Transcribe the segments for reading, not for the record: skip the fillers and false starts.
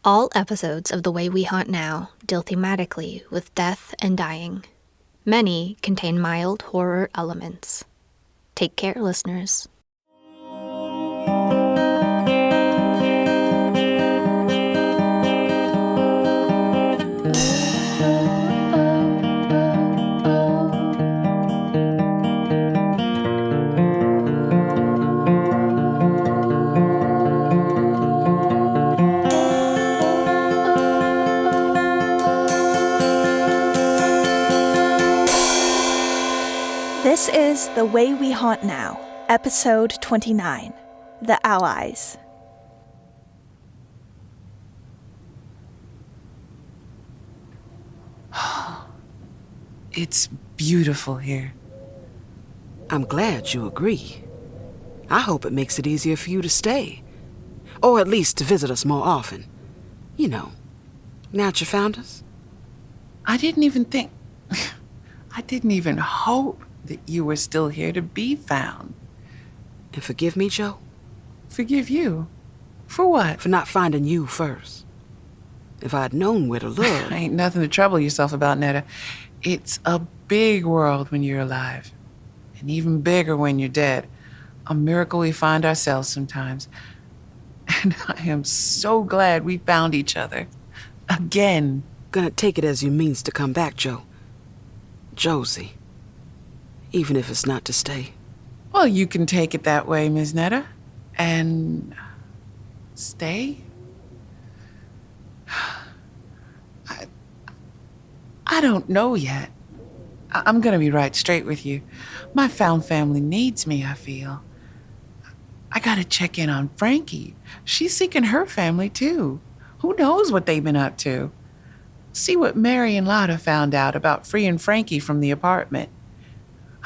All episodes of The Way We Haunt Now deal thematically with death and dying. Many contain mild horror elements. Take care, listeners. This is The Way We Haunt Now, Episode 29, The Allies. It's beautiful here. I'm glad you agree. I hope it makes it easier for you to stay. Or at least to visit us more often. You know, now that you found us. I didn't even hope that you were still here to be found. And forgive me, Joe? Forgive you? For what? For not finding you first. If I'd known where to look... Ain't nothing to trouble yourself about, Netta. It's a big world when you're alive. And even bigger when you're dead. A miracle we find ourselves sometimes. And I am so glad we found each other. Again. Gonna take it as you means to come back, Joe. Josie. Even if it's not to stay. Well, you can take it that way, Ms. Netta. And... stay? I don't know yet. I'm gonna be right straight with you. My found family needs me, I feel. I gotta check in on Frankie. She's seeking her family, too. Who knows what they've been up to? See what Mary and Lota found out about freeing Frankie from the apartment.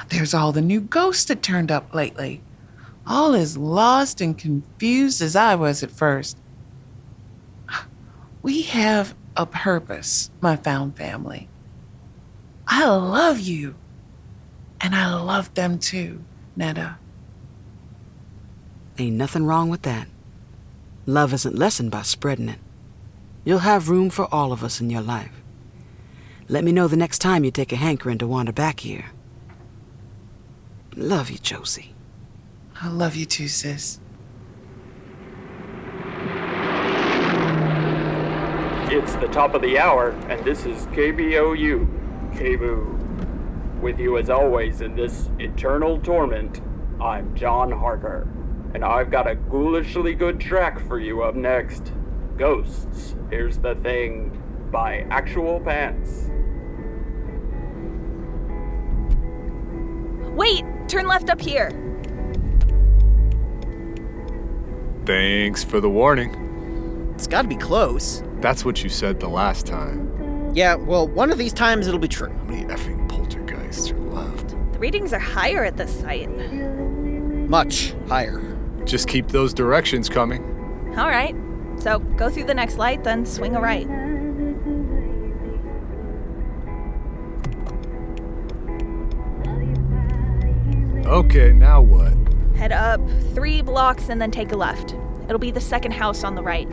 There's all the new ghosts that turned up lately. All as lost and confused as I was at first. We have a purpose, my found family. I love you. And I love them too, Netta. Ain't nothing wrong with that. Love isn't lessened by spreading it. You'll have room for all of us in your life. Let me know the next time you take a hankering to wander back here. Love you, Josie. I love you too, sis. It's the top of the hour, and this is KBOU, KBOO. With you as always in this eternal torment, I'm John Harker, and I've got a ghoulishly good track for you up next. Ghosts, Here's the Thing, by Actual Pants. Wait! Turn left up here. Thanks for the warning. It's gotta be close. That's what you said the last time. Yeah, well, one of these times it'll be true. How many effing poltergeists are left? The readings are higher at this site. Much higher. Just keep those directions coming. All right. So go through the next light, then swing a right. Okay, now what? Head up 3 blocks and then take a left. It'll be the second house on the right.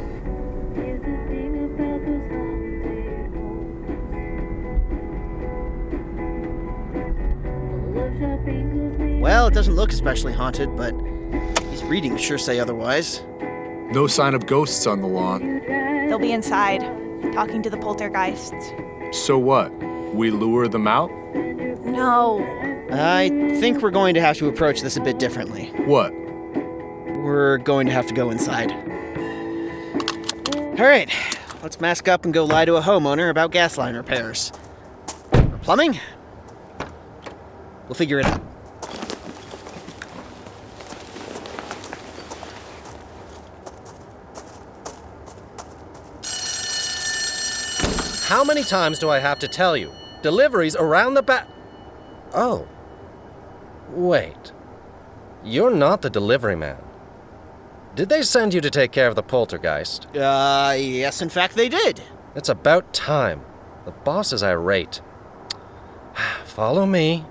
Well, it doesn't look especially haunted, but these readings sure say otherwise. No sign of ghosts on the lawn. They'll be inside, talking to the poltergeists. So what? We lure them out? No. I think we're going to have to approach this a bit differently. What? We're going to have to go inside. All right, let's mask up and go lie to a homeowner about gas line repairs. Or plumbing? We'll figure it out. How many times do I have to tell you? Deliveries around the back. Oh. Wait. You're not the delivery man. Did they send you to take care of the poltergeist? Yes, in fact they did. It's about time. The boss is irate. Follow me.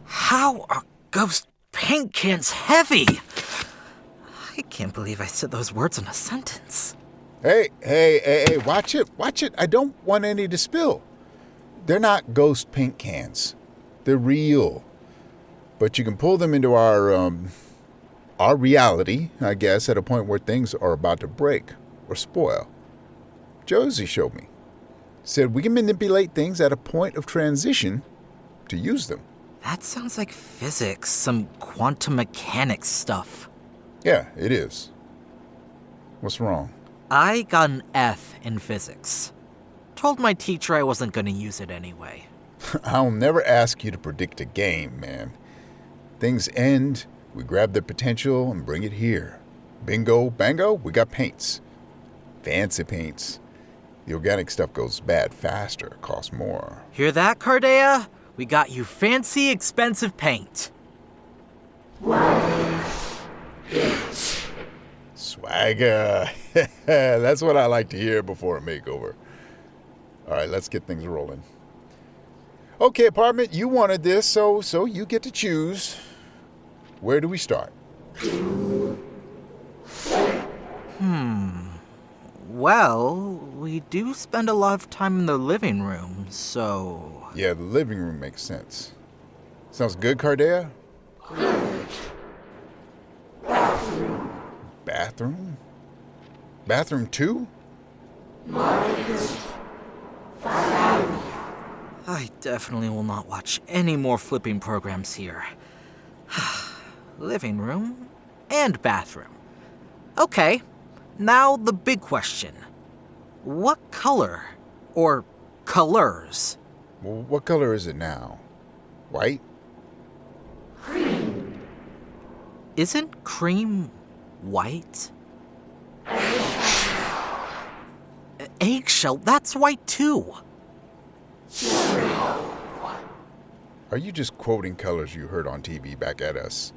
How are ghosts paint can's heavy. I can't believe I said those words in a sentence. Hey, watch it. I don't want any to spill. They're not ghost paint cans. They're real. But you can pull them into our reality, I guess, at a point where things are about to break or spoil. Josie showed me. Said we can manipulate things at a point of transition to use them. That sounds like physics, some quantum mechanics stuff. Yeah, it is. What's wrong? I got an F in physics. Told my teacher I wasn't going to use it anyway. I'll never ask you to predict a game, man. Things end, we grab their potential and bring it here. Bingo, bango, we got paints. Fancy paints. The organic stuff goes bad faster, costs more. Hear that, Cardea? We got you fancy, expensive paint. Swagger. That's what I like to hear before a makeover. All right, let's get things rolling. Okay, apartment, you wanted this, so you get to choose. Where do we start? Well, we do spend a lot of time in the living room, so... Yeah, the living room makes sense. Sounds good, Cardea? Bathroom? Bathroom 2? I definitely will not watch any more flipping programs here. Living room and bathroom. Okay, now the big question. What color, or colors? Well, what color is it now? White? Isn't cream white? Eggshell, that's white too. Are you just quoting colors you heard on TV back at us?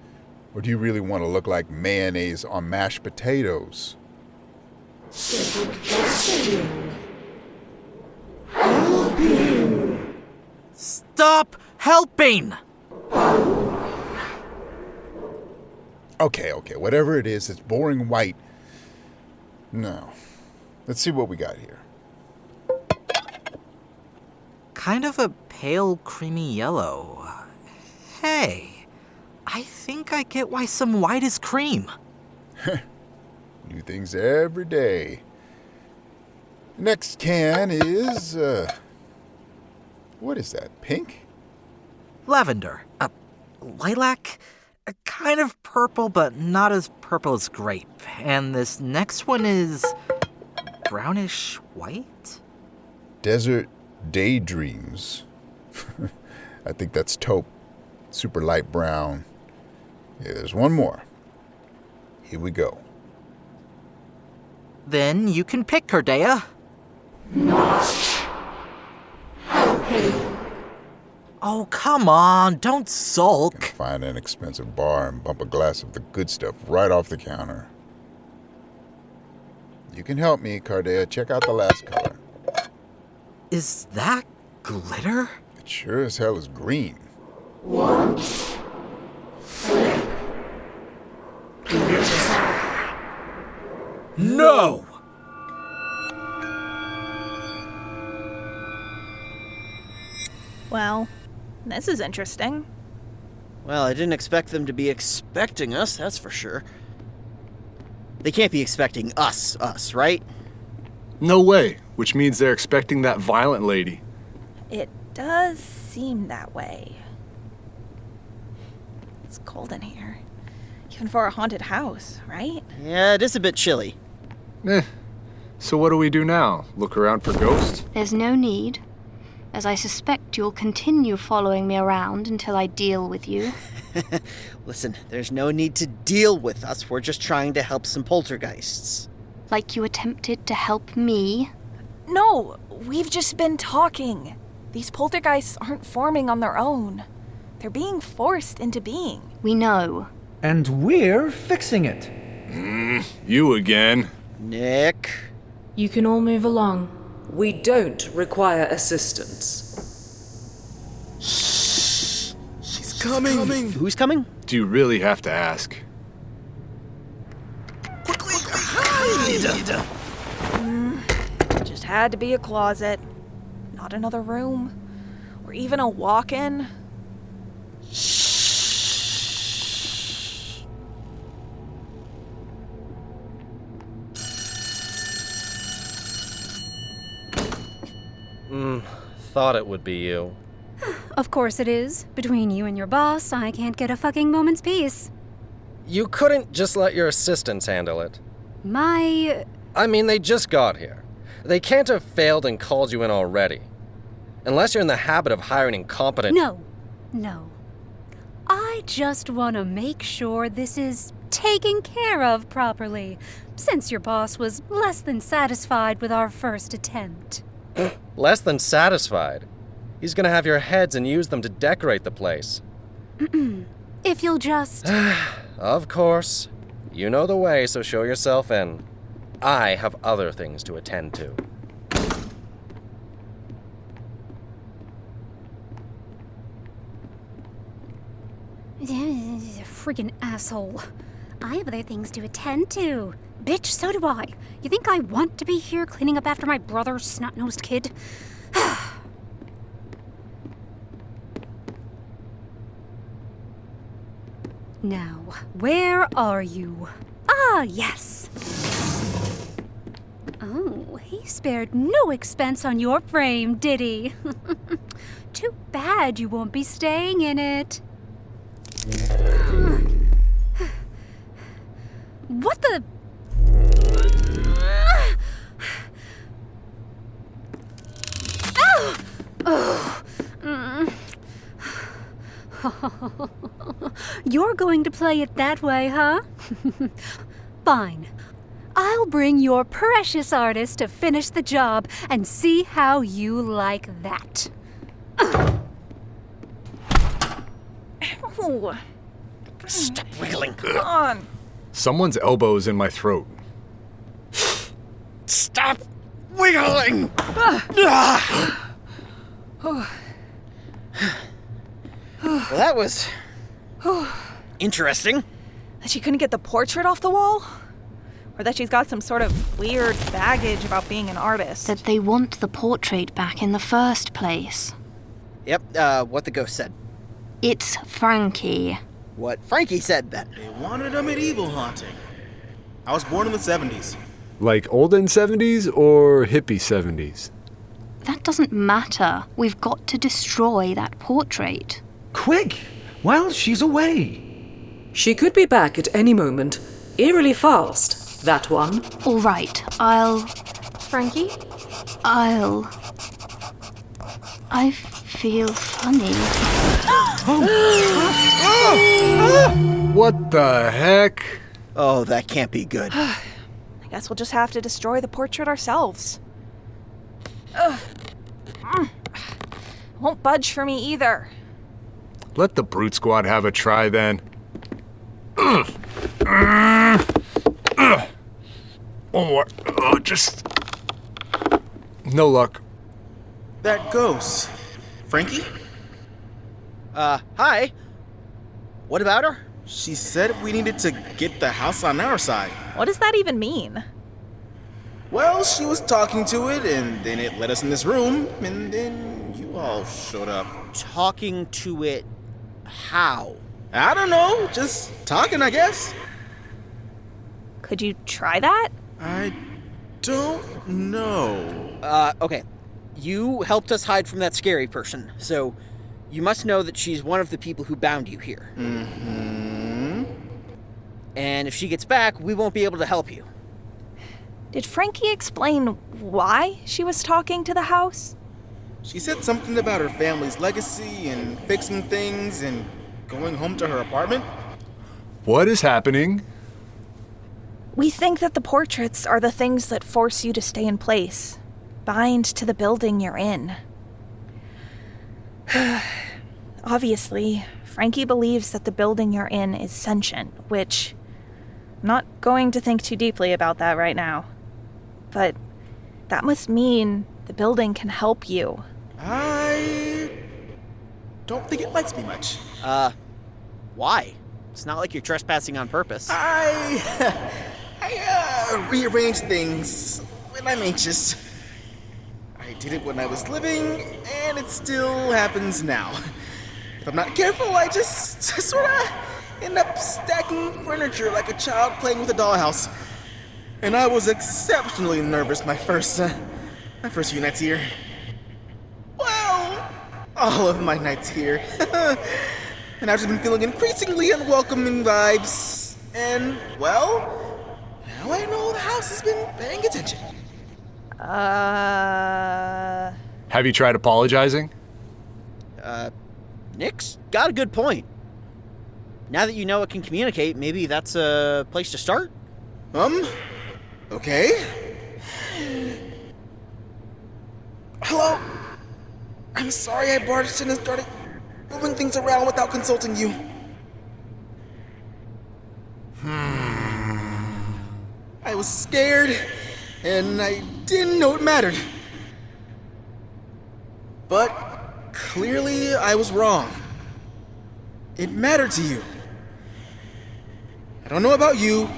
Or do you really want to look like mayonnaise on mashed potatoes? Stop helping! Okay, whatever it is, it's boring white. No. Let's see what we got here. Kind of a pale, creamy yellow. Hey, I think I get why some white is cream. New things every day. Next can is, what is that, pink? Lavender. Lilac? Kind of purple, but not as purple as grape. And this next one is brownish white? Desert Daydreams. I think that's taupe. Super light brown. Yeah, there's one more. Here we go. Then you can pick, Cardea. Not helping. Oh, come on, don't sulk. Find an expensive bar and bump a glass of the good stuff right off the counter. You can help me, Cardea. Check out the last color. Is that glitter? It sure as hell is green. Once. Flip. Glitter. No! Well, this is interesting. Well, I didn't expect them to be expecting us, that's for sure. They can't be expecting us, right? No way, which means they're expecting that violent lady. It does seem that way. It's cold in here. Even for a haunted house, right? Yeah, it is a bit chilly. So what do we do now? Look around for ghosts? There's no need, as I suspect you'll continue following me around until I deal with you. Listen, there's no need to deal with us. We're just trying to help some poltergeists. Like you attempted to help me? No, we've just been talking. These poltergeists aren't forming on their own. They're being forced into being. We know. And we're fixing it. You again. Nick. You can all move along. We don't require assistance. She's coming. Who's coming? Do you really have to ask? Just had to be a closet. Not another room. Or even a walk-in. Thought it would be you. Of course it is. Between you and your boss, I can't get a fucking moment's peace. You couldn't just let your assistants handle it. I mean, they just got here. They can't have failed and called you in already. Unless you're in the habit of hiring incompetent... No. I just want to make sure this is taken care of properly, since your boss was less than satisfied with our first attempt. Less than satisfied? He's gonna have your heads and use them to decorate the place. If you'll just... Of course. You know the way, so show yourself in. I have other things to attend to. Freaking asshole. I have other things to attend to. Bitch, so do I. You think I want to be here cleaning up after my brother's snot-nosed kid? Now, where are you? Ah, yes. Oh, he spared no expense on your frame, did he? Too bad you won't be staying in it. What the... You're going to play it that way, huh? Fine. I'll bring your precious artist to finish the job and see how you like that. Ooh. Stop wiggling. Come on. Someone's elbow's in my throat. Stop wiggling! Well, that was interesting. That she couldn't get the portrait off the wall? Or that she's got some sort of weird baggage about being an artist? That they want the portrait back in the first place. Yep, what the ghost said. It's Frankie. What Frankie said then. They wanted a medieval haunting. I was born in the 70s. Like olden 70s or hippie 70s? That doesn't matter. We've got to destroy that portrait. Quick! While she's away. She could be back at any moment. Eerily fast, that one. All right, Frankie? I feel funny. What the heck? Oh, that can't be good. I guess we'll just have to destroy the portrait ourselves. Won't budge for me either. Let the brute squad have a try then. One more. Just... No luck. That ghost. Frankie? Hi. What about her? She said we needed to get the house on our side. What does that even mean? Well, she was talking to it, and then it led us in this room, and then you all showed up. Talking to it how? I don't know, just talking, I guess. Could you try that? I don't know. Okay. You helped us hide from that scary person, so you must know that she's one of the people who bound you here. Mm-hmm. And if she gets back, we won't be able to help you. Did Frankie explain why she was talking to the house? She said something about her family's legacy and fixing things and going home to her apartment. What is happening? We think that the portraits are the things that force you to stay in place, bind to the building you're in. Obviously, Frankie believes that the building you're in is sentient, which I'm not going to think too deeply about that right now. But that must mean the building can help you. I don't think it likes me much. Why? It's not like you're trespassing on purpose. I rearranged things when I'm anxious. I did it when I was living, and it still happens now. If I'm not careful, I just sort of end up stacking furniture like a child playing with a dollhouse. And I was exceptionally nervous my first few nights here. Well, all of my nights here. And I've just been feeling increasingly unwelcoming vibes. And, well, now I know the house has been paying attention. Have you tried apologizing? Nick's got a good point. Now that you know it can communicate, maybe that's a place to start? Okay. Hello? I'm sorry I barged in and started moving things around without consulting you. I was scared, and I didn't know it mattered. But clearly I was wrong. It mattered to you. I don't know about you,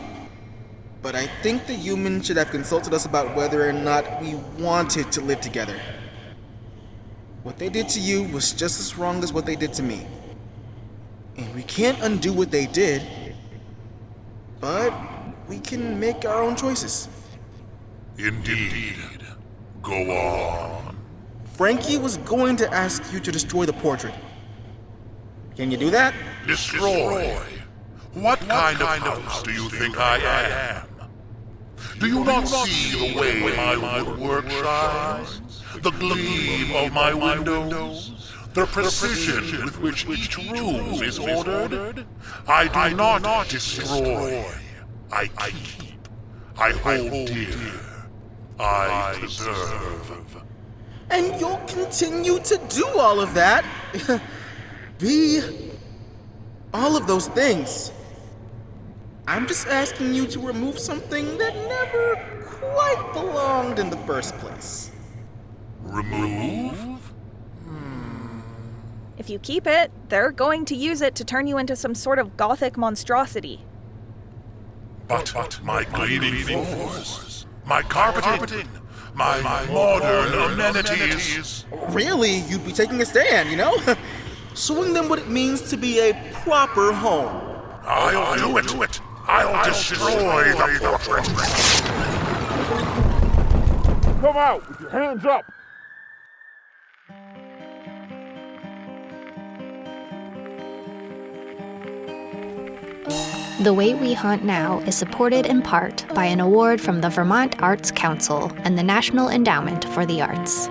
but I think the humans should have consulted us about whether or not we wanted to live together. What they did to you was just as wrong as what they did to me. And we can't undo what they did, but we can make our own choices. Indeed. Go on. Frankie was going to ask you to destroy the portrait. Can you do that? Destroy? What kind of house do you think I am? Do you not see the way my woodwork shines? The gleam of my windows? The precision with which each room is ordered? I do not destroy. I keep. I hold dear. I preserve. And you'll continue to do all of that? Be all of those things. I'm just asking you to remove something that never quite belonged in the first place. Remove? If you keep it, they're going to use it to turn you into some sort of gothic monstrosity. But my cleaning floors, my carpeting, my modern amenities. Really? You'd be taking a stand, you know? Showing them what it means to be a proper home. I'll do it. I'll destroy the portrait. Come out with your hands up. The Way We Haunt Now is supported in part by an award from the Vermont Arts Council and the National Endowment for the Arts.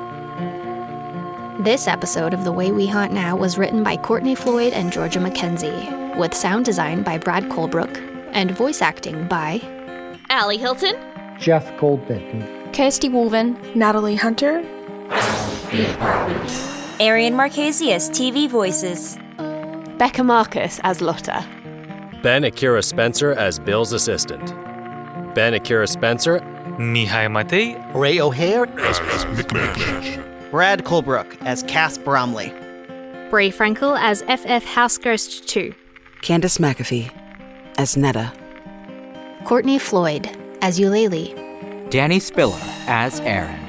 This episode of The Way We Haunt Now was written by Courtney, Floyd, and Georgia Mckenzie, with sound design by Brad Colbroock, and voice acting by Allie Hylton, Jeff Goldman, Kirsty Woolven, Natalie Hunter, Ariane Marchese as TV voices, Becca Marcus as Lota, Ben Akira Spencer as Bill's assistant, Ben Akira Spencer, Mihai Matei, Ray O'Hare as McMansion, Brad Colbroock as Cass Bromley, Bree Frankel as FF Houseghost 2, Candace McAfee as Netta, Courtney Floyd as Eulalie, Danny Spiller as Aaron,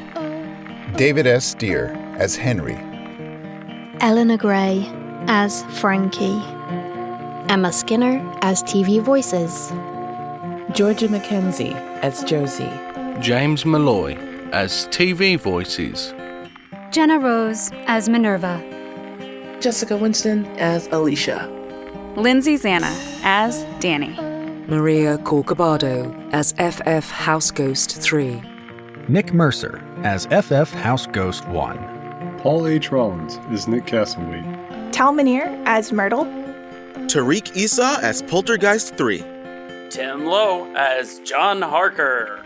David S. Deere as Henry, Eleanor Gray as Frankie, Emma Skinner as TV voices, Georgia Mckenzie as Josie, James Malloy as TV voices, Jenna Rose as Minerva, Jessica Winston as Alicia, Lindsay Zanna as Danny, Maria Corcovado as FF Houseghost 3, Nick Mercer as FF Houseghost 1, Paul H. Rollins as Nick Castlewaite, Tal Muneer as Myrtle, Tariq Esau as Poltergeist 3, Tim Lowe as John Harker.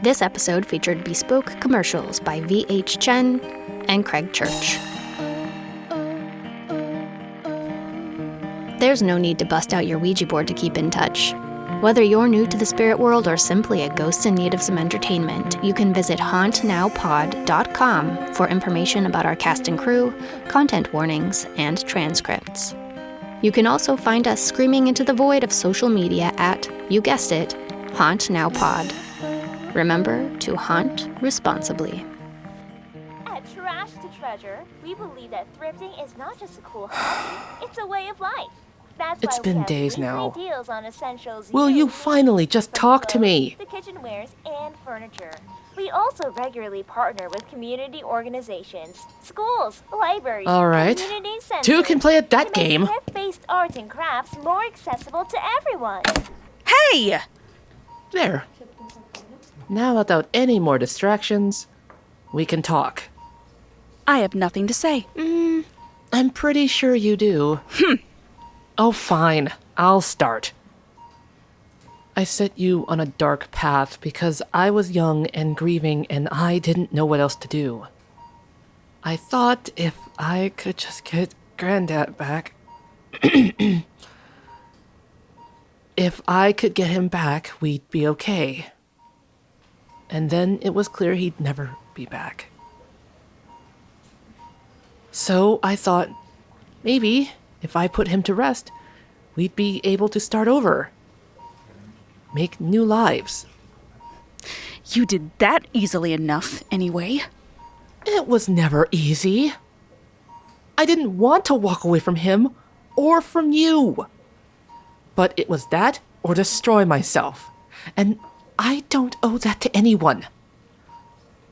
This episode featured bespoke commercials by V.H. Chen and Craig Church. There's no need to bust out your Ouija board to keep in touch. Whether you're new to the spirit world or simply a ghost in need of some entertainment, you can visit hauntnowpod.com for information about our cast and crew, content warnings, and transcripts. You can also find us screaming into the void of social media at, you guessed it, Haunt Now Pod. Remember to haunt responsibly. At Trash to Treasure, we believe that thrifting is not just a cool hobby, it's a way of life. That's It's why been we have days weekly now. deals on essentials Will you finally just talk to me? the kitchenwares, and furniture. We also regularly partner with community organizations, schools, libraries, All right. community centers. Two can play at that to make game. thrift-based art and crafts more accessible to everyone. Hey! There. Now, without any more distractions, we can talk. I have nothing to say. I'm pretty sure you do. Oh, fine. I'll start. I set you on a dark path because I was young and grieving and I didn't know what else to do. I thought if I could just get Granddad back... If I could get him back, we'd be okay. And then it was clear he'd never be back. So I thought, maybe if I put him to rest, we'd be able to start over. Make new lives. You did that easily enough, anyway. It was never easy. I didn't want to walk away from him or from you. But it was that or destroy myself. And I don't owe that to anyone.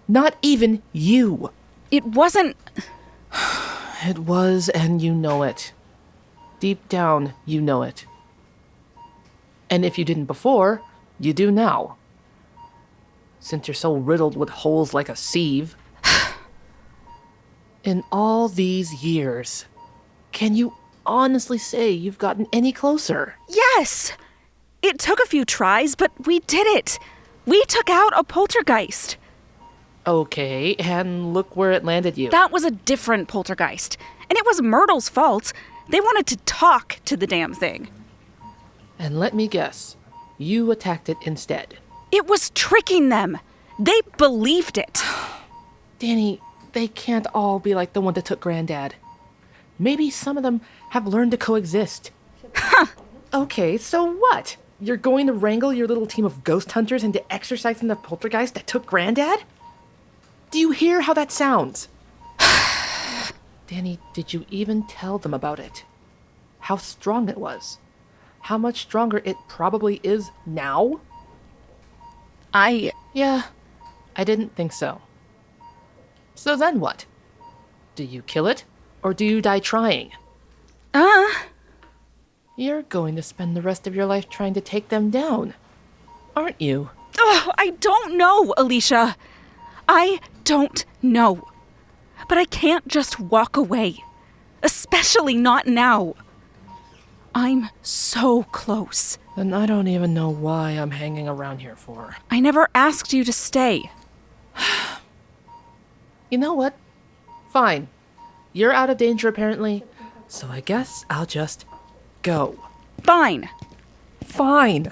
Not even you. It wasn't... It was, and you know it. Deep down, you know it. And if you didn't before, you do now. Since you're so riddled with holes like a sieve. In all these years, can you honestly say you've gotten any closer? Yes! It took a few tries, but we did it. We took out a poltergeist. Okay, and look where it landed you. That was a different poltergeist. And it was Myrtle's fault. They wanted to talk to the damn thing. And let me guess, you attacked it instead. It was tricking them. They believed it. Danny, they can't all be like the one that took Granddad. Maybe some of them have learned to coexist. Huh. Okay, so what? You're going to wrangle your little team of ghost hunters into exorcising the poltergeist that took Granddad? Do you hear how that sounds? Danny, did you even tell them about it? How strong it was? How much stronger it probably is now? Yeah, I didn't think so. So then what? Do you kill it, or do you die trying? You're going to spend the rest of your life trying to take them down, aren't you? Oh, I don't know, Alicia. I don't know. But I can't just walk away. Especially not now. I'm so close. Then I don't even know why I'm hanging around here for. I never asked you to stay. You know what? Fine. You're out of danger apparently, so I guess I'll just go. Fine. Fine.